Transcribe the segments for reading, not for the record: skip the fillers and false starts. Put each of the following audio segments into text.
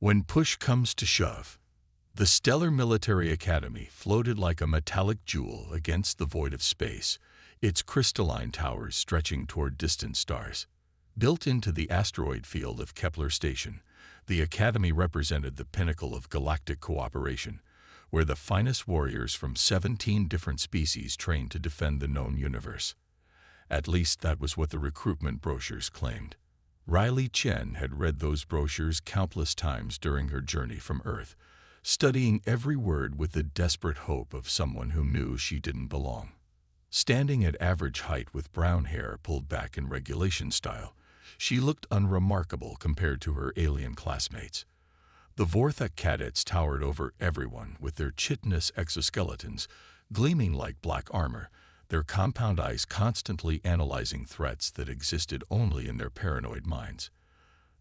When push comes to shove, the stellar military academy floated like a metallic jewel against the void of space, its crystalline towers stretching toward distant stars. Built into the asteroid field of Kepler Station, the academy represented the pinnacle of galactic cooperation, where the finest warriors from 17 different species trained to defend the known universe. At least that was what the recruitment brochures claimed. Riley Chen had read those brochures countless times during her journey from Earth, studying every word with the desperate hope of someone who knew she didn't belong. Standing at average height with brown hair pulled back in regulation style, she looked unremarkable compared to her alien classmates. The Vorthak cadets towered over everyone with their chitinous exoskeletons gleaming like black armor, their compound eyes constantly analyzing threats that existed only in their paranoid minds.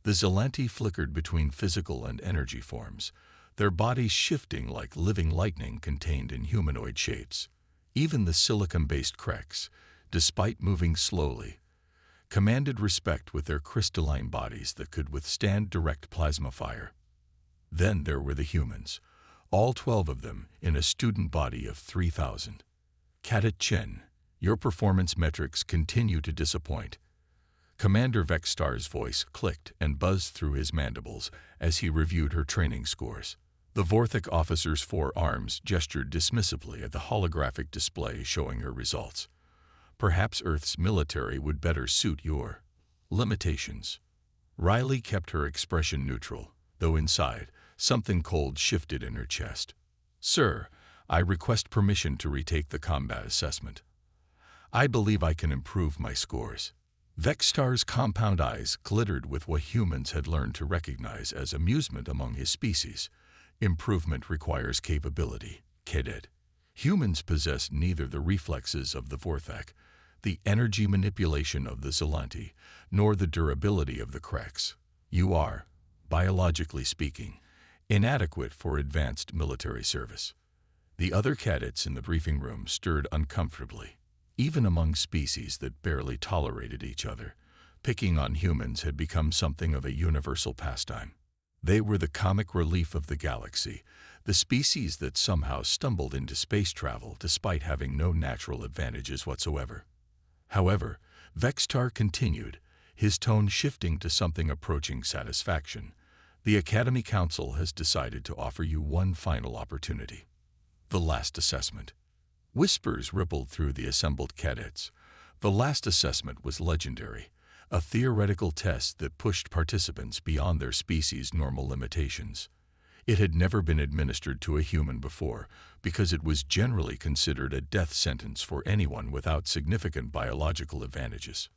The Zelanti flickered between physical and energy forms, their bodies shifting like living lightning contained in humanoid shapes. Even the silicon-based Kreks, despite moving slowly, commanded respect with their crystalline bodies that could withstand direct plasma fire. Then there were the humans, all 12 of them in a student body of 3,000. Cadet Chen, your performance metrics continue to disappoint. Commander Vexstar's voice clicked and buzzed through his mandibles as he reviewed her training scores. The Vorthak officer's 4 arms gestured dismissively at the holographic display showing her results. Perhaps Earth's military would better suit your limitations. Riley kept her expression neutral, though inside, something cold shifted in her chest. Sir, I request permission to retake the combat assessment. I believe I can improve my scores. Vexstar's compound eyes glittered with what humans had learned to recognize as amusement among his species. Improvement requires capability, Cadet. Humans possess neither the reflexes of the Vorthak, the energy manipulation of the Zelanti, nor the durability of the Kreks. You are, biologically speaking, inadequate for advanced military service. The other cadets in the briefing room stirred uncomfortably. Even among species that barely tolerated each other, picking on humans had become something of a universal pastime. They were the comic relief of the galaxy, the species that somehow stumbled into space travel despite having no natural advantages whatsoever. However, Vexstar continued, his tone shifting to something approaching satisfaction. The Academy Council has decided to offer you one final opportunity. The last assessment. Whispers rippled through the assembled cadets. The last assessment was legendary, a theoretical test that pushed participants beyond their species' normal limitations. It had never been administered to a human before because it was generally considered a death sentence for anyone without significant biological advantages.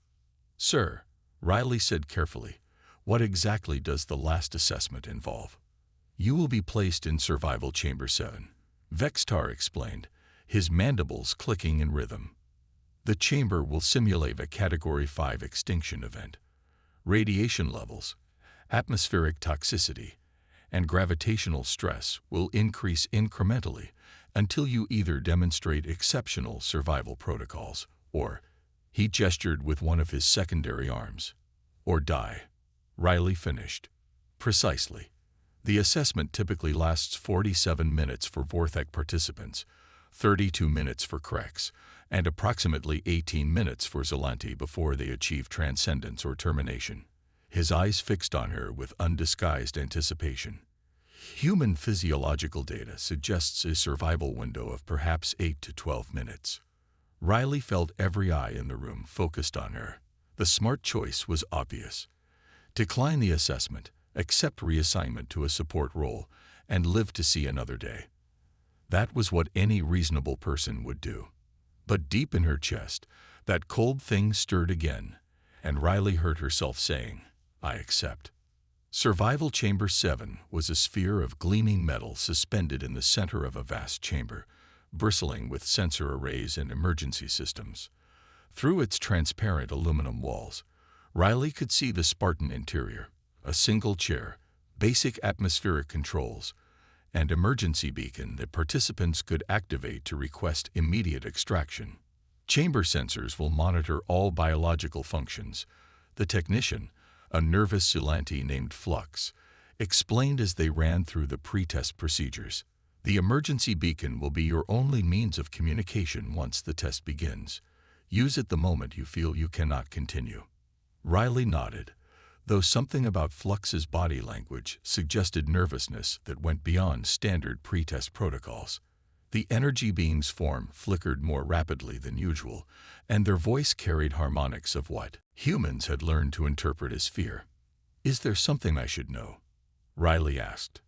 Sir, Riley said carefully, what exactly does the last assessment involve? You will be placed in Survival Chamber 7, Vexstar explained, his mandibles clicking in rhythm. The chamber will simulate a Category 5 extinction event. Radiation levels, atmospheric toxicity, and gravitational stress will increase incrementally until you either demonstrate exceptional survival protocols or, he gestured with one of his secondary arms, or die. Riley finished. Precisely. The assessment typically lasts 47 minutes for Vorthak participants, 32 minutes for Kreks, and approximately 18 minutes for Zelanti before they achieve transcendence or termination. His eyes fixed on her with undisguised anticipation. Human physiological data suggests a survival window of perhaps 8 to 12 minutes. Riley felt every eye in the room focused on her. The smart choice was obvious. Decline the assessment, accept reassignment to a support role, and live to see another day. That was what any reasonable person would do. But deep in her chest, that cold thing stirred again, and Riley heard herself saying, I accept. Survival Chamber 7 was a sphere of gleaming metal suspended in the center of a vast chamber, bristling with sensor arrays and emergency systems. Through its transparent aluminum walls, Riley could see the Spartan interior, a single chair, basic atmospheric controls, and emergency beacon that participants could activate to request immediate extraction. Chamber sensors will monitor all biological functions. The technician, a nervous Zelanti named Flux, explained as they ran through the pre-test procedures. The emergency beacon will be your only means of communication once the test begins. Use it the moment you feel you cannot continue. Riley nodded, though something about Flux's body language suggested nervousness that went beyond standard pre-test protocols. The energy being's form flickered more rapidly than usual, and their voice carried harmonics of what humans had learned to interpret as fear. "Is there something I should know?" Riley asked.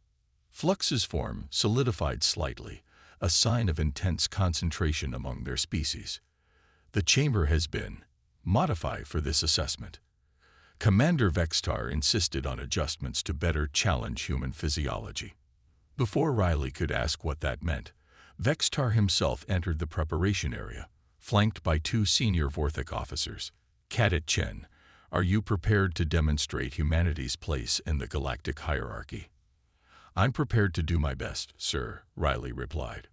Flux's form solidified slightly, a sign of intense concentration among their species. "The chamber has been modified for this assessment." Commander Vextar insisted on adjustments to better challenge human physiology. Before Riley could ask what that meant, Vextar himself entered the preparation area, flanked by two senior Vorthic officers. "Cadet Chen, are you prepared to demonstrate humanity's place in the galactic hierarchy?" "I'm prepared to do my best, sir," Riley replied.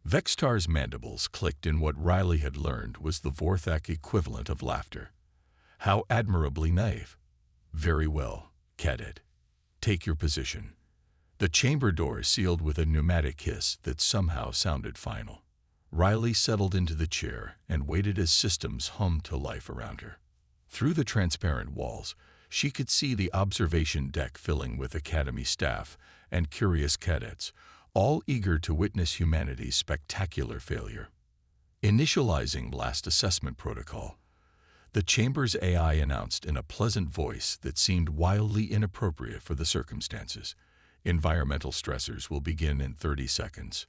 Vextar's mandibles clicked in what Riley had learned was the Vorthic equivalent of laughter. How admirably naive. "Very well, Cadet. Take your position." The chamber door sealed with a pneumatic hiss that somehow sounded final. Riley settled into the chair and waited as systems hummed to life around her. Through the transparent walls, she could see the observation deck filling with Academy staff and curious cadets, all eager to witness humanity's spectacular failure. Initializing last assessment protocol, the chamber's AI announced in a pleasant voice that seemed wildly inappropriate for the circumstances. "Environmental stressors will begin in 30 seconds.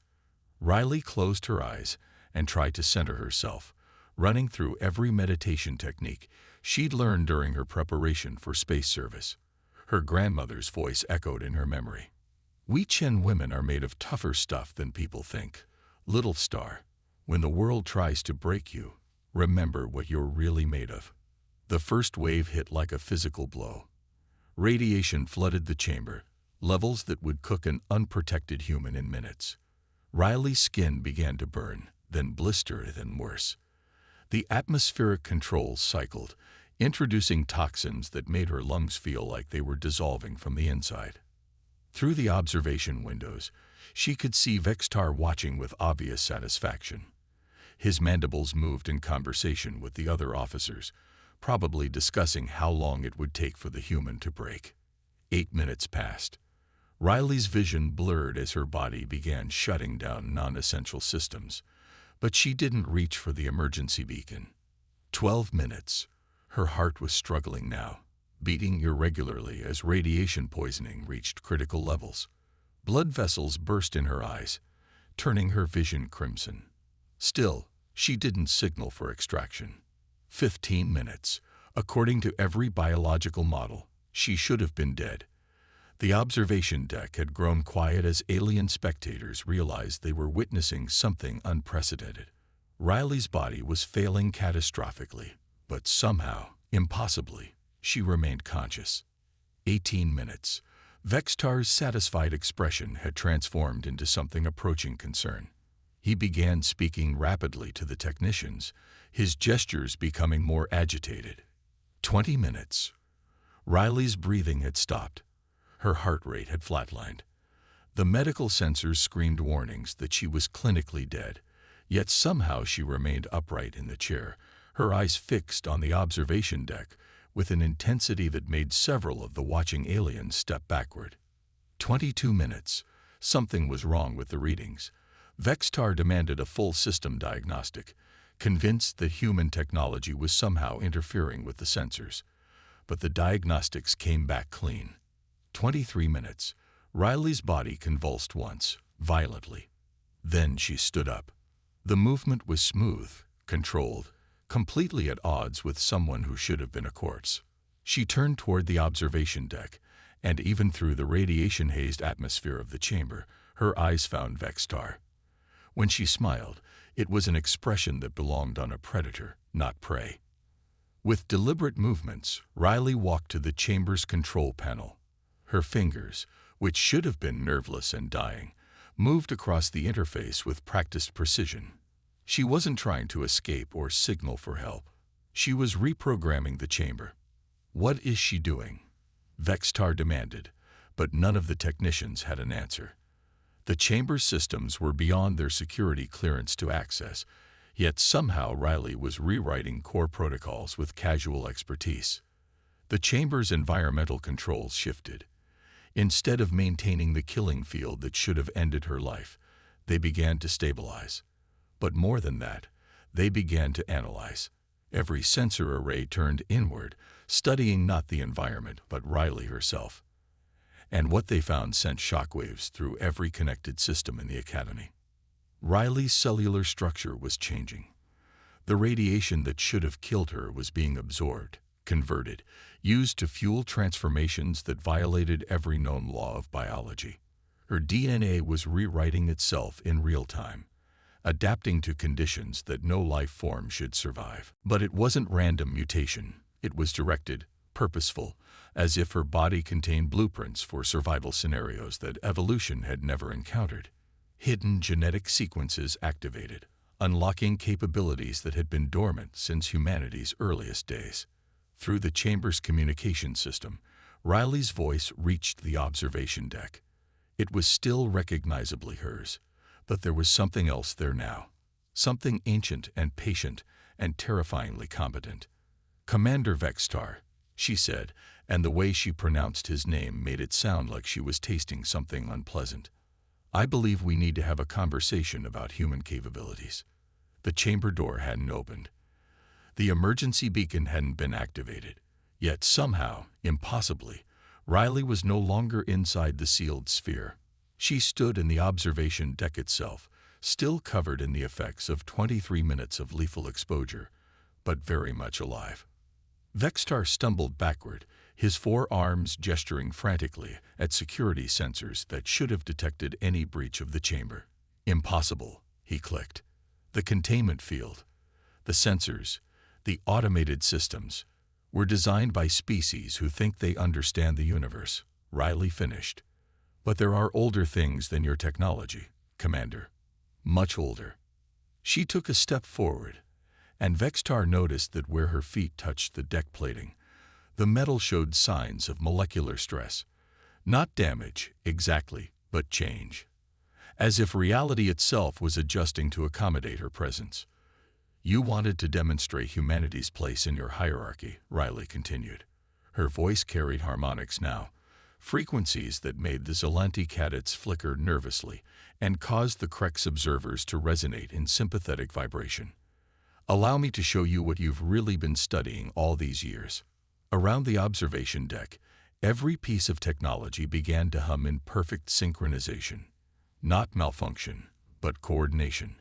Riley closed her eyes and tried to center herself, running through every meditation technique she'd learned during her preparation for space service. Her grandmother's voice echoed in her memory. "We Chen women are made of tougher stuff than people think. Little star, when the world tries to break you, remember what you're really made of." The first wave hit like a physical blow. Radiation flooded the chamber, levels that would cook an unprotected human in minutes. Riley's skin began to burn, then blister, then worse. The atmospheric controls cycled, introducing toxins that made her lungs feel like they were dissolving from the inside. Through the observation windows, she could see Vextar watching with obvious satisfaction. His mandibles moved in conversation with the other officers, probably discussing how long it would take for the human to break. 8 minutes passed. Riley's vision blurred as her body began shutting down non-essential systems, but she didn't reach for the emergency beacon. 12 minutes. Her heart was struggling now, beating irregularly as radiation poisoning reached critical levels. Blood vessels burst in her eyes, turning her vision crimson. Still, she didn't signal for extraction. 15 minutes. According to every biological model, she should have been dead. The observation deck had grown quiet as alien spectators realized they were witnessing something unprecedented. Riley's body was failing catastrophically, but somehow, impossibly, she remained conscious. 18 minutes. Vextar's satisfied expression had transformed into something approaching concern. He began speaking rapidly to the technicians, his gestures becoming more agitated. 20 minutes. Riley's breathing had stopped. Her heart rate had flatlined. The medical sensors screamed warnings that she was clinically dead, yet somehow she remained upright in the chair, her eyes fixed on the observation deck with an intensity that made several of the watching aliens step backward. 22 minutes. Something was wrong with the readings. Vextar demanded a full system diagnostic, convinced that human technology was somehow interfering with the sensors. But the diagnostics came back clean. 23 minutes. Riley's body convulsed once, violently. Then she stood up. The movement was smooth, controlled, completely at odds with someone who should have been a corpse. She turned toward the observation deck, and even through the radiation-hazed atmosphere of the chamber, her eyes found Vextar. When she smiled, it was an expression that belonged on a predator, not prey. With deliberate movements, Riley walked to the chamber's control panel. Her fingers, which should have been nerveless and dying, moved across the interface with practiced precision. She wasn't trying to escape or signal for help. She was reprogramming the chamber. "What is she doing?" Vextar demanded, but none of the technicians had an answer. The chamber's systems were beyond their security clearance to access, yet somehow Riley was rewriting core protocols with casual expertise. The chamber's environmental controls shifted. Instead of maintaining the killing field that should have ended her life, they began to stabilize. But more than that, they began to analyze. Every sensor array turned inward, studying not the environment, but Riley herself. And what they found sent shockwaves through every connected system in the Academy. Riley's cellular structure was changing. The radiation that should have killed her was being absorbed, converted, used to fuel transformations that violated every known law of biology. Her DNA was rewriting itself in real time, adapting to conditions that no life form should survive. But it wasn't random mutation. It was directed, purposeful, as if her body contained blueprints for survival scenarios that evolution had never encountered. Hidden genetic sequences activated, unlocking capabilities that had been dormant since humanity's earliest days. Through the chamber's communication system, Riley's voice reached the observation deck. It was still recognizably hers, but there was something else there now. Something ancient and patient and terrifyingly competent. "Commander Vextar," she said, and the way she pronounced his name made it sound like she was tasting something unpleasant. "I believe we need to have a conversation about human capabilities." The chamber door hadn't opened. The emergency beacon hadn't been activated. Yet somehow, impossibly, Riley was no longer inside the sealed sphere. She stood in the observation deck itself, still covered in the effects of 23 minutes of lethal exposure, but very much alive. Vextar stumbled backward, his forearms gesturing frantically at security sensors that should have detected any breach of the chamber. "Impossible," he clicked. "The containment field, the sensors, the automated systems, were designed by species who think they understand the universe," Riley finished. "But there are older things than your technology, Commander. Much older." She took a step forward, and Vextar noticed that where her feet touched the deck plating, the metal showed signs of molecular stress. Not damage, exactly, but change. As if reality itself was adjusting to accommodate her presence. "You wanted to demonstrate humanity's place in your hierarchy," Riley continued. Her voice carried harmonics now, frequencies that made the Zelanti cadets flicker nervously and caused the Krex observers to resonate in sympathetic vibration. "Allow me to show you what you've really been studying all these years." Around the observation deck, every piece of technology began to hum in perfect synchronization. Not malfunction, but coordination.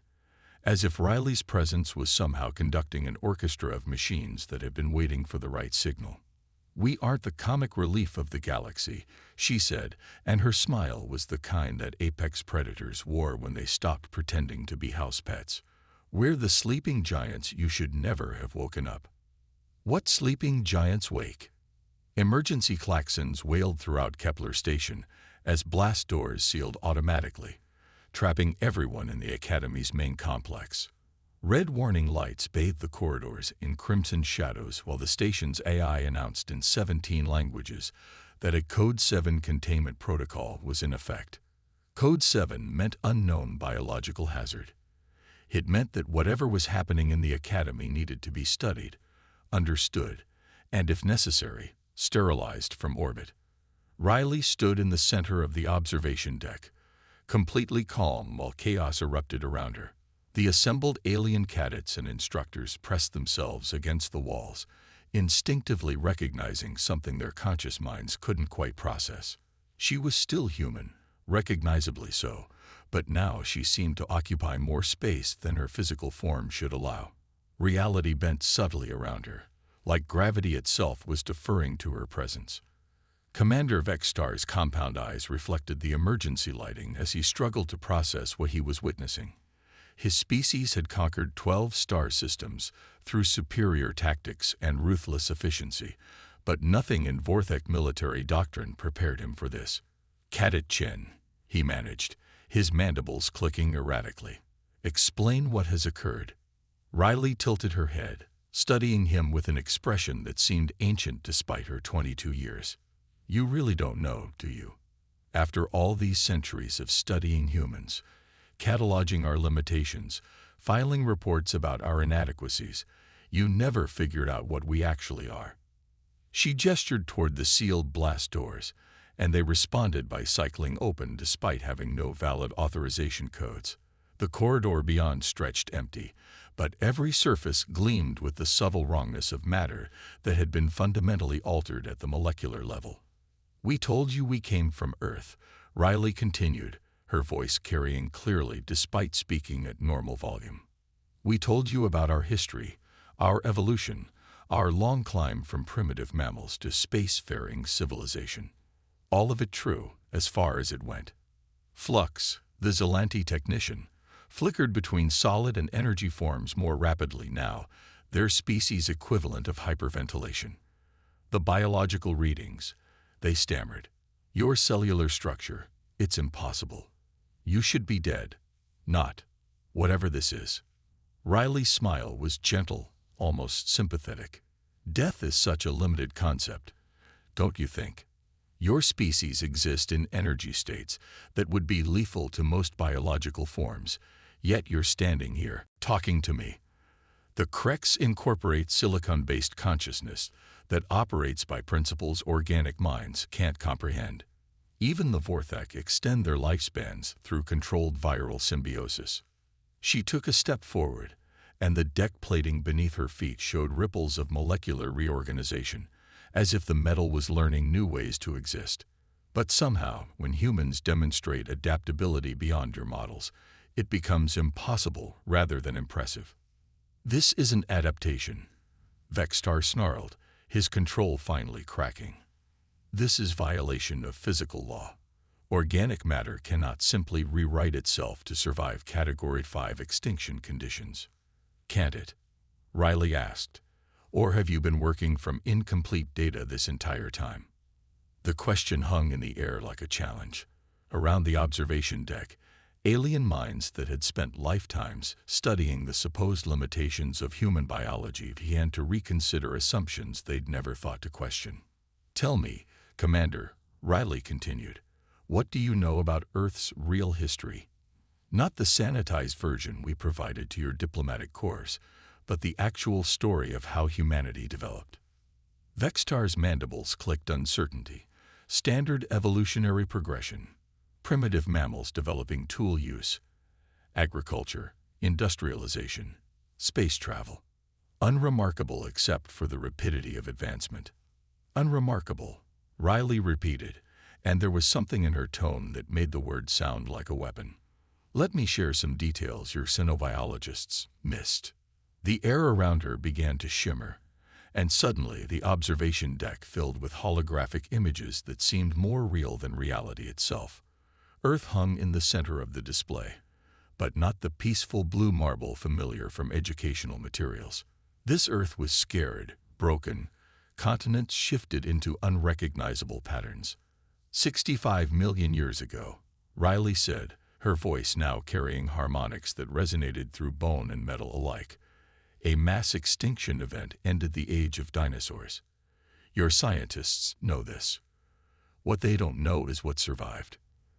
As if Riley's presence was somehow conducting an orchestra of machines that had been waiting for the right signal. "We aren't the comic relief of the galaxy," she said, and her smile was the kind that apex predators wore when they stopped pretending to be house pets. "We're the sleeping giants you should never have woken up." What sleeping giants wake? Emergency klaxons wailed throughout Kepler Station as blast doors sealed automatically, trapping everyone in the Academy's main complex. Red warning lights bathed the corridors in crimson shadows while the station's AI announced in 17 languages that a Code 7 containment protocol was in effect. Code 7 meant unknown biological hazard. It meant that whatever was happening in the Academy needed to be studied, understood, and if necessary, sterilized from orbit. Riley stood in the center of the observation deck, completely calm while chaos erupted around her. The assembled alien cadets and instructors pressed themselves against the walls, instinctively recognizing something their conscious minds couldn't quite process. She was still human, recognizably so, but now she seemed to occupy more space than her physical form should allow. Reality bent subtly around her, like gravity itself was deferring to her presence. Commander Vextar's compound eyes reflected the emergency lighting as he struggled to process what he was witnessing. His species had conquered 12 star systems through superior tactics and ruthless efficiency, but nothing in Vorthek military doctrine prepared him for this. "Cadet Chen," he managed, his mandibles clicking erratically. "Explain what has occurred." Riley tilted her head, studying him with an expression that seemed ancient despite her 22 years. "You really don't know, do you?" After all these centuries of studying humans, cataloging our limitations, filing reports about our inadequacies, you never figured out what we actually are." She gestured toward the sealed blast doors, and they responded by cycling open despite having no valid authorization codes. The corridor beyond stretched empty, but every surface gleamed with the subtle wrongness of matter that had been fundamentally altered at the molecular level. "We told you we came from Earth," Riley continued, her voice carrying clearly despite speaking at normal volume. "We told you about our history, our evolution, our long climb from primitive mammals to spacefaring civilization. All of it true, as far as it went." Flux, the Zelanti technician, flickered between solid and energy forms more rapidly now, their species equivalent of hyperventilation. "The biological readings," they stammered. "Your cellular structure, it's impossible. You should be dead. Not. Whatever this is." Riley's smile was gentle, almost sympathetic. "Death is such a limited concept, don't you think? Your species exists in energy states that would be lethal to most biological forms, yet you're standing here, talking to me. The Krex incorporates silicon-based consciousness that operates by principles organic minds can't comprehend. Even the Vorthak extend their lifespans through controlled viral symbiosis." She took a step forward, and the deck plating beneath her feet showed ripples of molecular reorganization, as if the metal was learning new ways to exist. "But somehow, when humans demonstrate adaptability beyond your models, it becomes impossible rather than impressive." "This isn't adaptation," Vextar snarled, his control finally cracking. "This is violation of physical law. Organic matter cannot simply rewrite itself to survive Category 5 extinction conditions." "Can't it?" Riley asked. "Or have you been working from incomplete data this entire time?" The question hung in the air like a challenge. Around the observation deck, alien minds that had spent lifetimes studying the supposed limitations of human biology began to reconsider assumptions they'd never thought to question. "Tell me, Commander," Riley continued, "what do you know about Earth's real history? Not the sanitized version we provided to your diplomatic corps, but the actual story of how humanity developed." Vextar's mandibles clicked uncertainty. Standard evolutionary progression. Primitive mammals developing tool use. Agriculture, industrialization, space travel. Unremarkable except for the rapidity of advancement. Unremarkable, Riley repeated, and there was something in her tone that made the word sound like a weapon. "Let me share some details your xenobiologists missed." The air around her began to shimmer, and suddenly the observation deck filled with holographic images that seemed more real than reality itself. Earth hung in the center of the display, but not the peaceful blue marble familiar from educational materials. This Earth was scared, broken, continents shifted into unrecognizable patterns. 65 million years ago, Riley said, her voice now carrying harmonics that resonated through bone and metal alike. A mass extinction event ended the age of dinosaurs. Your scientists know this. What they don't know is what survived.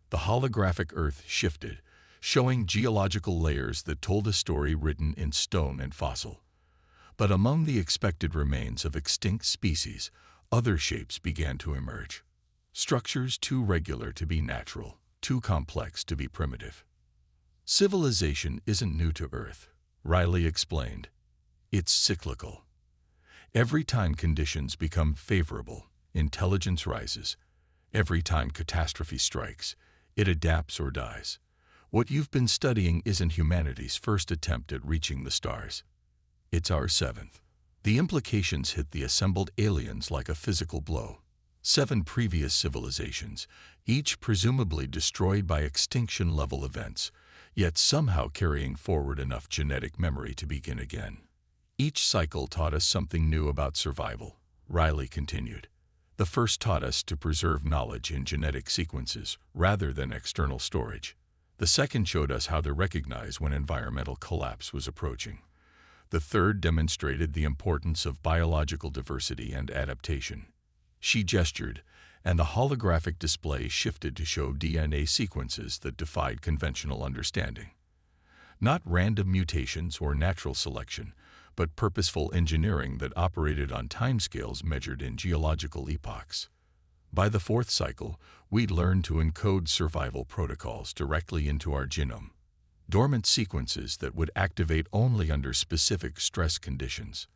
The holographic Earth shifted, showing geological layers that told a story written in stone and fossil. But among the expected remains of extinct species, other shapes began to emerge. Structures too regular to be natural, too complex to be primitive. Civilization isn't new to Earth, Riley explained. It's cyclical. Every time conditions become favorable, intelligence rises. Every time catastrophe strikes, it adapts or dies. What you've been studying isn't humanity's first attempt at reaching the stars. It's our seventh. The implications hit the assembled aliens like a physical blow. 7 previous civilizations, each presumably destroyed by extinction-level events, yet somehow carrying forward enough genetic memory to begin again. Each cycle taught us something new about survival, Riley continued. The first taught us to preserve knowledge in genetic sequences rather than external storage. The second showed us how to recognize when environmental collapse was approaching. The third demonstrated the importance of biological diversity and adaptation. She gestured, and the holographic display shifted to show DNA sequences that defied conventional understanding. Not random mutations or natural selection, but purposeful engineering that operated on timescales measured in geological epochs. By the fourth cycle, we'd learned to encode survival protocols directly into our genome, dormant sequences that would activate only under specific stress conditions.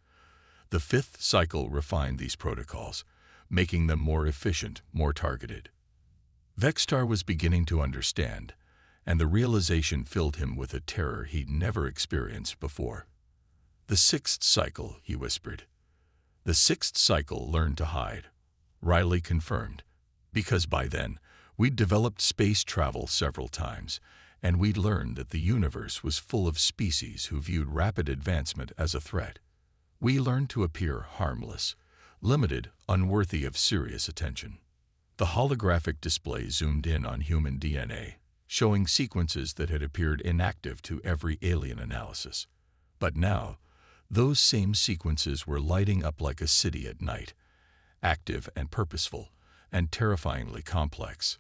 The fifth cycle refined these protocols, making them more efficient, more targeted. Vextar was beginning to understand, and the realization filled him with a terror he'd never experienced before. "The sixth cycle," he whispered. "The sixth cycle learned to hide," Riley confirmed, because by then, we'd developed space travel several times, and we'd learned that the universe was full of species who viewed rapid advancement as a threat. We learned to appear harmless, limited, unworthy of serious attention. The holographic display zoomed in on human DNA, showing sequences that had appeared inactive to every alien analysis. But now, those same sequences were lighting up like a city at night, active and purposeful, and terrifyingly complex.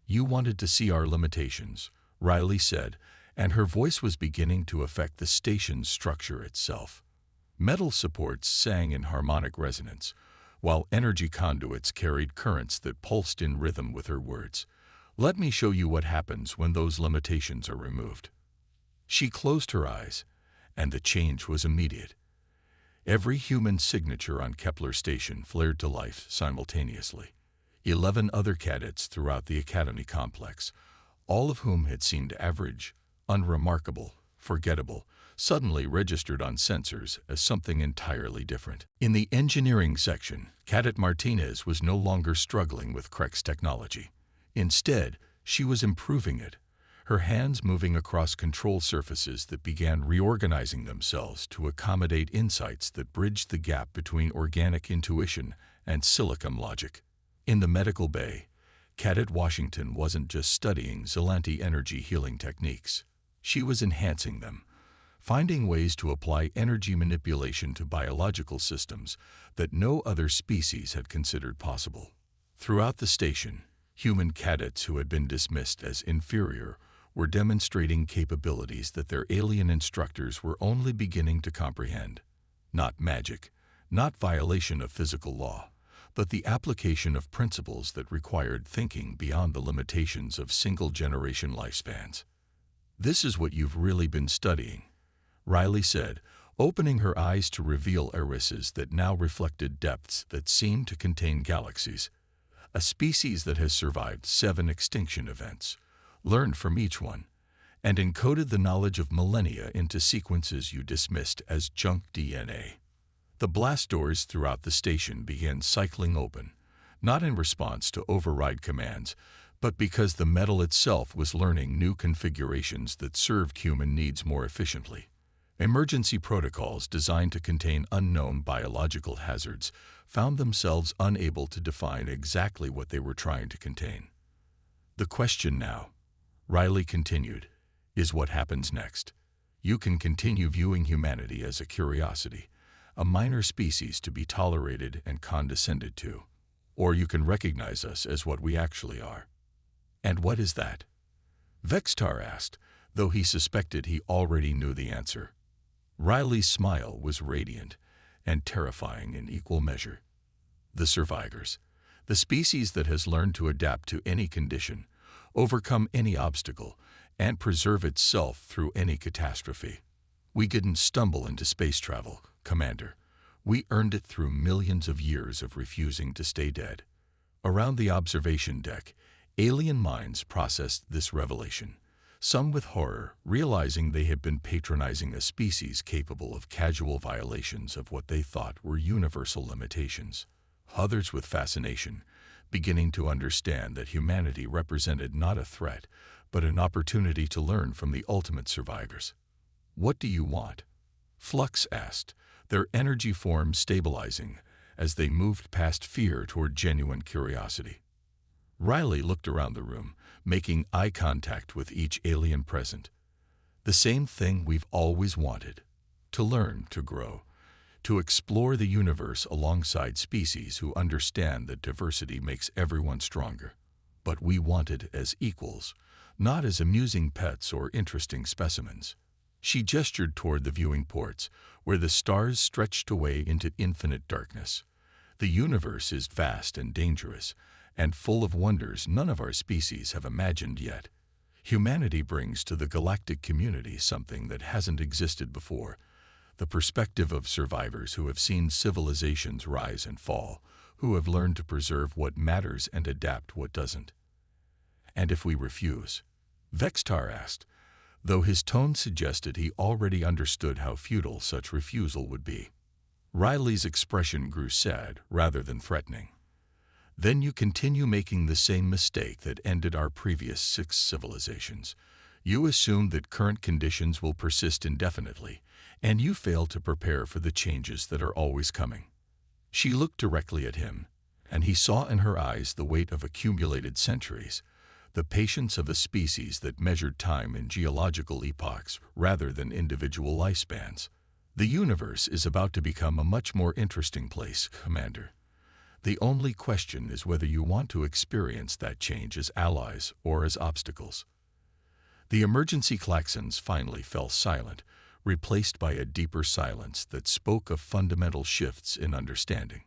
"You wanted to see our limitations," Riley said, and her voice was beginning to affect the station's structure itself. Metal supports sang in harmonic resonance, while energy conduits carried currents that pulsed in rhythm with her words. "Let me show you what happens when those limitations are removed." She closed her eyes, and the change was immediate. Every human signature on Kepler Station flared to life simultaneously. 11 other cadets throughout the Academy complex, all of whom had seemed average, unremarkable, forgettable, suddenly registered on sensors as something entirely different. In the engineering section, Cadet Martinez was no longer struggling with Crek's technology. Instead, she was improving it, her hands moving across control surfaces that began reorganizing themselves to accommodate insights that bridged the gap between organic intuition and silicon logic. In the medical bay, Cadet Washington wasn't just studying Zelanti energy healing techniques. She was enhancing them, finding ways to apply energy manipulation to biological systems that no other species had considered possible. Throughout the station, human cadets who had been dismissed as inferior were demonstrating capabilities that their alien instructors were only beginning to comprehend. Not magic, not violation of physical law, but the application of principles that required thinking beyond the limitations of single-generation lifespans. "This is what you've really been studying," Riley said, opening her eyes to reveal irises that now reflected depths that seemed to contain galaxies. "A species that has survived 7 extinction events, learned from each one, and encoded the knowledge of millennia into sequences you dismissed as junk DNA." The blast doors throughout the station began cycling open, not in response to override commands, but because the metal itself was learning new configurations that served human needs more efficiently. Emergency protocols designed to contain unknown biological hazards found themselves unable to define exactly what they were trying to contain. "The question now," Riley continued, "is what happens next. You can continue viewing humanity as a curiosity, a minor species to be tolerated and condescended to, or you can recognize us as what we actually are." "And what is that?" Vextar asked, though he suspected he already knew the answer. Riley's smile was radiant and terrifying in equal measure. "The survivors, the species that has learned to adapt to any condition, overcome any obstacle, and preserve itself through any catastrophe. We didn't stumble into space travel, Commander. We earned it through millions of years of refusing to stay dead." Around the observation deck, alien minds processed this revelation, some with horror, realizing they had been patronizing a species capable of casual violations of what they thought were universal limitations. Others with fascination, beginning to understand that humanity represented not a threat, but an opportunity to learn from the ultimate survivors. "What do you want?" Flux asked, their energy forms stabilizing as they moved past fear toward genuine curiosity. Riley looked around the room, making eye contact with each alien present. "The same thing we've always wanted. To learn, to grow, to explore the universe alongside species who understand that diversity makes everyone stronger. But we wanted as equals, not as amusing pets or interesting specimens. She gestured toward the viewing ports, where the stars stretched away into infinite darkness. The universe is vast and dangerous, and full of wonders none of our species have imagined yet. Humanity brings to the galactic community something that hasn't existed before, the perspective of survivors who have seen civilizations rise and fall, who have learned to preserve what matters and adapt what doesn't. And if we refuse? Vextar asked, though his tone suggested he already understood how futile such refusal would be. Riley's expression grew sad rather than threatening. Then you continue making the same mistake that ended our previous 6 civilizations. You assume that current conditions will persist indefinitely, and you fail to prepare for the changes that are always coming. She looked directly at him, and he saw in her eyes the weight of accumulated centuries, the patience of a species that measured time in geological epochs rather than individual lifespans. The universe is about to become a much more interesting place, Commander. The only question is whether you want to experience that change as allies or as obstacles. The emergency klaxons finally fell silent, replaced by a deeper silence that spoke of fundamental shifts in understanding.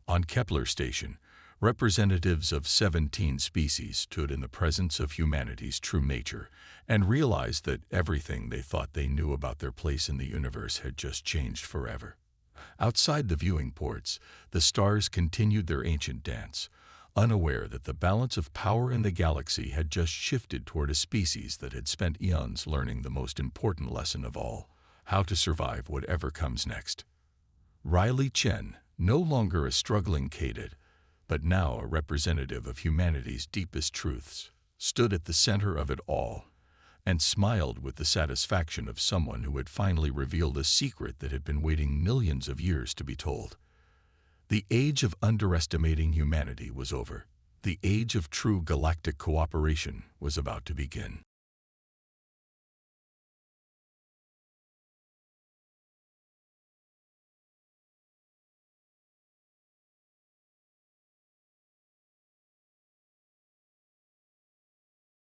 On Kepler Station, representatives of 17 species stood in the presence of humanity's true nature and realized that everything they thought they knew about their place in the universe had just changed forever. Outside the viewing ports, the stars continued their ancient dance, unaware that the balance of power in the galaxy had just shifted toward a species that had spent eons learning the most important lesson of all, how to survive whatever comes next. Riley Chen, no longer a struggling cadet, but now a representative of humanity's deepest truths, stood at the center of it all and smiled with the satisfaction of someone who had finally revealed a secret that had been waiting millions of years to be told. The age of underestimating humanity was over. The age of true galactic cooperation was about to begin.